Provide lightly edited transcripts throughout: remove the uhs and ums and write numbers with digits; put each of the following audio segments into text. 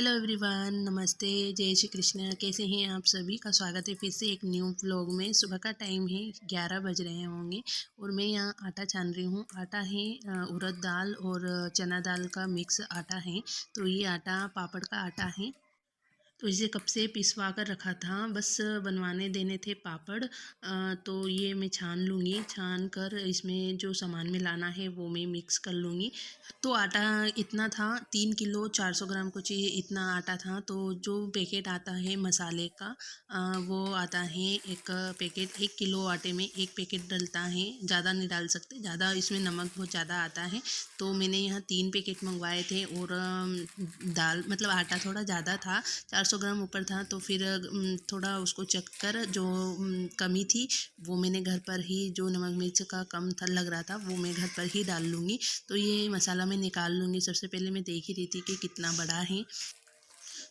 Hello everyone, नमस्ते, जय श्री कृष्ण। कैसे हैं आप सभी का स्वागत है फिर से एक न्यू व्लॉग में। सुबह का टाइम है, 11 बज रहे होंगे और मैं यहाँ आटा छान रही हूँ। आटा है उड़द दाल और चना दाल का मिक्स आटा है। तो ये आटा पापड़ का आटा है। तो इसे कब से पिसवा कर रखा था, बस बनवाने देने थे पापड़। तो ये मैं छान लूँगी, छान कर इसमें जो सामान मिलाना है वो मैं मिक्स कर लूँगी। तो आटा इतना था, 3 किलो 400 ग्राम कुछ ये इतना आटा था। तो जो पैकेट आता है मसाले का वो आता है एक पैकेट। 1 किलो आटे में एक पैकेट डलता है, ज़्यादा नहीं डाल सकते, ज़्यादा इसमें नमक बहुत ज़्यादा आता है। तो मैंने यहाँ 3 पैकेट मंगवाए थे और दाल मतलब आटा थोड़ा ज़्यादा था, 400 ग्राम ऊपर था। तो फिर थोड़ा उसको चख कर जो कमी थी वो मैंने घर पर ही, जो नमक मिर्च का कम था लग रहा था वो मैं घर पर ही डाल लूँगी। तो ये मसाला मैं निकाल लूँगी। सबसे पहले मैं देख ही रही थी कि कितना बड़ा है।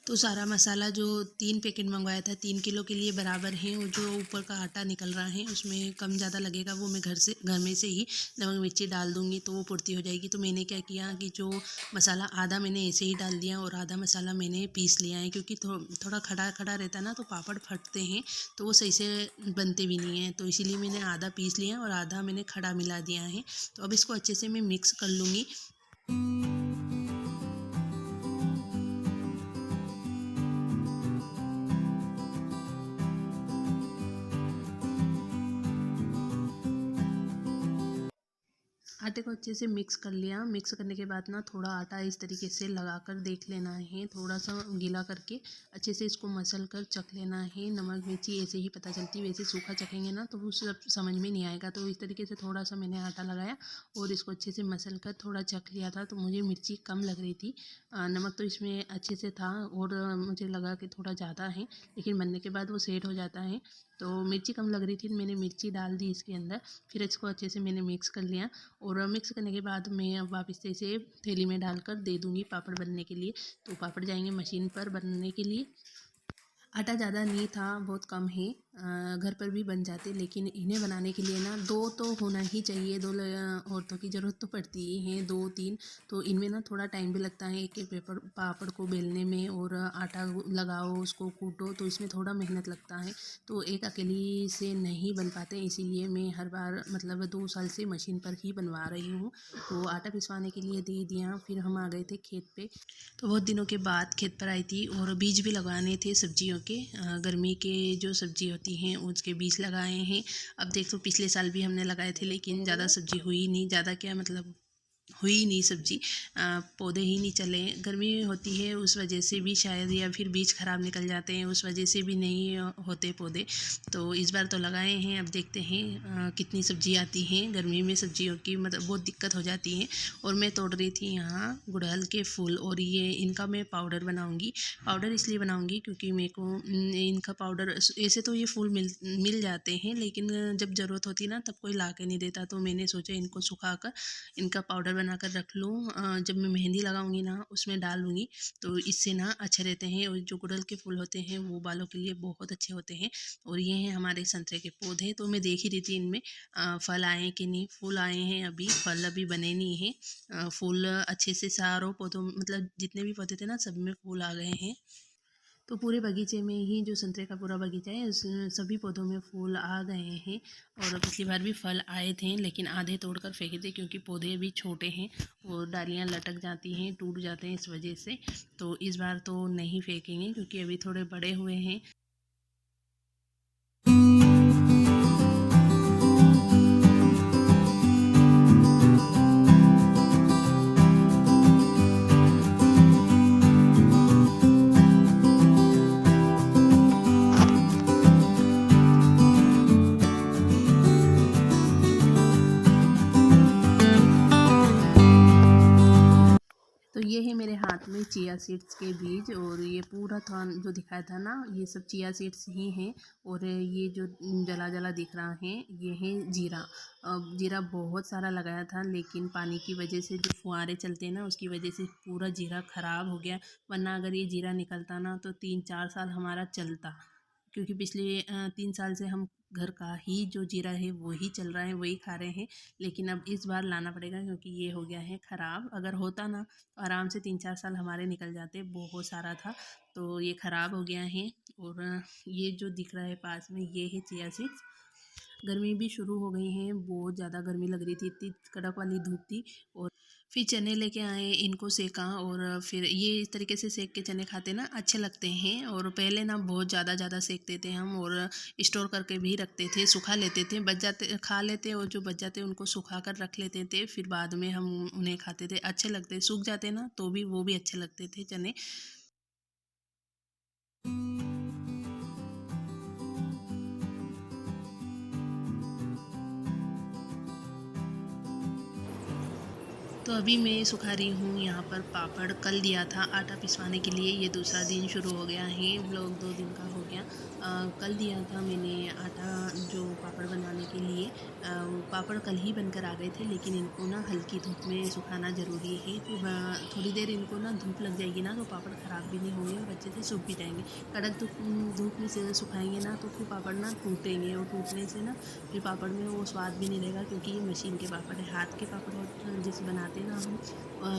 तो सारा मसाला जो 3 पैकेट मंगवाया था 3 किलो के लिए बराबर है। और जो ऊपर का आटा निकल रहा है उसमें कम ज़्यादा लगेगा, वो मैं घर में से ही नमक मिर्ची डाल दूँगी तो वो पूर्ति हो जाएगी। तो मैंने क्या किया कि जो मसाला आधा मैंने ऐसे ही डाल दिया और आधा मसाला मैंने पीस लिया है, क्योंकि थोड़ा खड़ा खड़ा रहता है ना तो पापड़ फटते हैं, तो वो सही से बनते भी नहीं हैं। तो इसीलिए मैंने आधा पीस लिया और आधा मैंने खड़ा मिला दिया है। तो अब इसको अच्छे से मैं मिक्स कर लूँगी। आटे को अच्छे से मिक्स कर लिया। मिक्स करने के बाद ना थोड़ा आटा इस तरीके से लगा कर देख लेना है, थोड़ा सा गीला करके अच्छे से इसको मसल कर चख लेना है। नमक मिर्ची ऐसे ही पता चलती है, वैसे सूखा चखेंगे ना तो वो सब समझ में नहीं आएगा। तो इस तरीके से थोड़ा सा मैंने आटा लगाया और इसको अच्छे से मसल कर थोड़ा चख लिया था। तो मुझे मिर्ची कम लग रही थी, नमक तो इसमें अच्छे से था और मुझे लगा कि थोड़ा ज़्यादा है, लेकिन बनने के बाद वो सेट हो जाता है। तो मिर्ची कम लग रही थी, मैंने मिर्ची डाल दी इसके अंदर। फिर इसको अच्छे से मैंने मिक्स कर लिया और मिक्स करने के बाद मैं अब वापस से इसे थैली में डालकर दे दूँगी पापड़ बनने के लिए। तो पापड़ जाएंगे मशीन पर बनने के लिए। आटा ज़्यादा नहीं था, बहुत कम है, घर पर भी बन जाते, लेकिन इन्हें बनाने के लिए ना दो तो होना ही चाहिए। औरतों की ज़रूरत तो पड़ती ही है, 2-3। तो इनमें ना थोड़ा टाइम भी लगता है एक एक पेपर पापड़ को बेलने में, और आटा लगाओ उसको कूटो तो इसमें थोड़ा मेहनत लगता है। तो एक अकेली से नहीं बन पाते, इसीलिए मैं हर बार मतलब 2 साल से मशीन पर ही बनवा रही हूँ। तो आटा पिसवाने के लिए दे दिया, फिर हम आ गए थे खेत पे। तो बहुत दिनों के बाद खेत पर आई थी और बीज भी लगाने थे सब्जियों के। गर्मी के जो सब्जी होती हैं उसके बीज लगाए हैं। अब देखो पिछले साल भी हमने लगाए थे, लेकिन ज़्यादा सब्जी हुई नहीं, ज़्यादा क्या मतलब हुई नहीं सब्जी, पौधे ही नहीं चले। गर्मी होती है उस वजह से भी शायद, या फिर बीज खराब निकल जाते हैं उस वजह से भी नहीं होते पौधे। तो इस बार तो लगाए हैं, अब देखते हैं कितनी सब्जी आती हैं। गर्मी में सब्जियों की मतलब बहुत दिक्कत हो जाती है। और मैं तोड़ रही थी यहाँ गुड़हल के फूल, और ये इनका मैं पाउडर बनाऊँगी। पाउडर इसलिए बनाऊँगी क्योंकि मेरे को इनका पाउडर, ऐसे तो ये फूल मिल जाते हैं, लेकिन जब ज़रूरत होती है ना तब कोई ला के नहीं देता। तो मैंने सोचा इनको सुखा कर इनका पाउडर बनाकर रख लूँ, जब मैं मेहंदी लगाऊंगी ना उसमें डाल लूँगी। तो इससे ना अच्छे रहते हैं। और जो गुड़हल के फूल होते हैं वो बालों के लिए बहुत अच्छे होते हैं। और ये हैं हमारे संतरे के पौधे। तो मैं देख ही रही थी इनमें फल आए हैं कि नहीं। फूल आए हैं, अभी फल अभी बने नहीं हैं। फूल अच्छे से सारों पौधों मतलब जितने भी पौधे थे ना सब में फूल आ गए हैं। तो पूरे बगीचे में ही, जो संतरे का पूरा बगीचा है उस सभी पौधों में फूल आ गए हैं। और पिछली बार भी फल आए थे, लेकिन आधे तोड़कर फेंके थे क्योंकि पौधे अभी छोटे हैं और डालियां लटक जाती हैं, टूट जाते हैं इस वजह से। तो इस बार तो नहीं फेंकेंगे क्योंकि अभी थोड़े बड़े हुए हैं। तो ये है मेरे हाथ में चिया सीड्स के बीज, और ये पूरा था जो दिखाया था ना ये सब चिया सीड्स ही हैं। और ये जो जला जला दिख रहा है ये है जीरा। अब जीरा बहुत सारा लगाया था, लेकिन पानी की वजह से जो फुहारे चलते हैं ना उसकी वजह से पूरा जीरा ख़राब हो गया। वरना अगर ये जीरा निकलता ना तो 3-4 साल हमारा चलता, क्योंकि पिछले 3 साल से हम घर का ही जो जीरा है वही चल रहा है, वही खा रहे हैं। लेकिन अब इस बार लाना पड़ेगा क्योंकि ये हो गया है ख़राब। अगर होता ना तो आराम से 3-4 साल हमारे निकल जाते, बहुत सारा था। तो ये ख़राब हो गया है। और ये जो दिख रहा है पास में ये है चिया सीड्स। गर्मी भी शुरू हो गई है, बहुत ज़्यादा गर्मी लग रही थी, इतनी कड़क वाली धूप थी। और फिर चने लेके आए, इनको सेका और फिर ये इस तरीके से सेक के चने खाते ना अच्छे लगते हैं। और पहले ना बहुत ज़्यादा ज़्यादा सेकते थे हम और स्टोर करके भी रखते थे, सुखा लेते थे, बच जाते खा लेते और जो बच जाते उनको सुखा कर रख लेते थे, फिर बाद में हम उन्हें खाते थे, अच्छे लगते। सूख जाते ना तो भी वो भी अच्छे लगते थे चने। तो अभी मैं सुखा रही हूँ यहाँ पर पापड़। कल दिया था आटा पिसवाने के लिए, ये दूसरा दिन शुरू हो गया है, व्लॉग 2 दिन का हो गया। कल दिया था मैंने आटा जो पापड़ बनाने के लिए। वो पापड़ कल ही बनकर आ गए थे, लेकिन इनको ना हल्की धूप में सुखाना ज़रूरी है। फिर थोड़ी देर इनको ना धूप लग जाएगी ना तो पापड़ ख़राब भी नहीं होंगे और अच्छे से सूख भी जाएंगे। कड़क धूप में से सुखाएंगे ना तो फिर पापड़ ना टूटेंगे और टूटने से ना फिर पापड़ में वो स्वाद भी नहीं रहेगा, क्योंकि ये मशीन के पापड़ है। हाथ के पापड़ और जैसे बनाते हैं ना हम,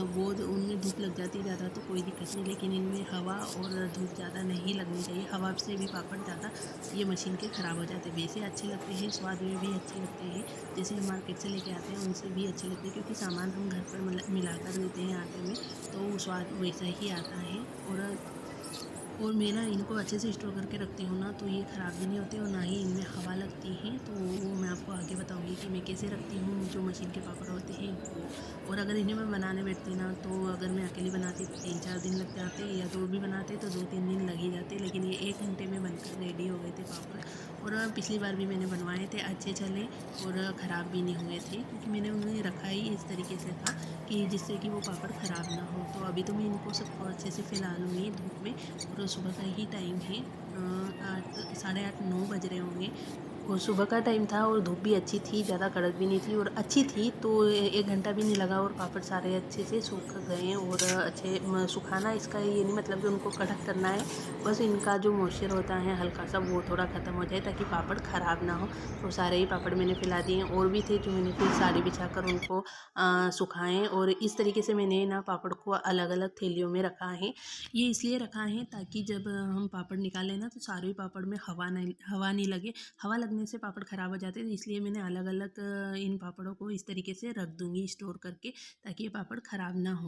वो उनमें धूप लग जाती है ज़्यादा तो कोई दिक्कत नहीं, लेकिन इनमें हवा और धूप ज़्यादा नहीं लगनी चाहिए। हवा से भी पापड़ ज़्यादा ये मशीन के ख़राब हो जाते हैं। वैसे अच्छे लगते हैं, स्वाद में भी अच्छे लगते हैं, जैसे हम मार्केट से लेके आते हैं उनसे भी अच्छे लगते हैं, क्योंकि सामान हम घर पर मिला कर देते हैं आटे में, तो स्वाद वैसा ही आता है। और मैं ना इनको अच्छे से स्टोर करके रखती हूँ ना तो ये ख़राब भी नहीं होते और ना ही इनमें हवा लगती है। तो वो मैं आपको आगे बताऊँगी कि मैं कैसे रखती हूँ जो मशीन के पापड़ होते हैं वो। और अगर इन्हें मैं बनाने बैठती ना तो अगर मैं अकेली बनाती तो 3-4 दिन लग जाते, या 2 भी बनाते तो 2-3 दिन लग ही जाते, लेकिन ये 1 घंटे में बनकर रेडी हो गए थे पापड़। और पिछली बार भी मैंने बनवाए थे, अच्छे चले और ख़राब भी नहीं हुए थे, क्योंकि मैंने उन्हें रखा ही इस तरीके से था कि जिससे कि वो पापड़ ख़राब ना हो। तो अभी तो मैं इनको सबको अच्छे से फैला लूँगी धूप में। और सुबह का ही टाइम है, 8 साढ़े 8 9 बज रहे होंगे। और सुबह का टाइम था और धूप भी अच्छी थी, ज़्यादा कड़क भी नहीं थी और अच्छी थी, तो 1 घंटा भी नहीं लगा और पापड़ सारे अच्छे से सूख गए हैं। और अच्छे सुखाना इसका ये नहीं मतलब कि उनको कड़क करना है, बस इनका जो मॉइस्चर होता है हल्का सा वो थोड़ा ख़त्म हो जाए ताकि पापड़ ख़राब ना हो। तो सारे ही पापड़ मैंने फैला दिए, और भी थे जो मैंने फिर साड़ी बिछाकर उनको सुखाएँ। और इस तरीके से मैंने ना पापड़ को अलग अलग थैलियों में रखा है। ये इसलिए रखा है ताकि जब हम पापड़ निकालें ना तो सारे पापड़ में हवा नहीं लगे। हवा लगने से पापड़ ख़राब हो जाते हैं, तो इसलिए मैंने अलग अलग इन पापड़ों को इस तरीके से रख दूँगी स्टोर करके, ताकि ये पापड़ ख़राब ना हो।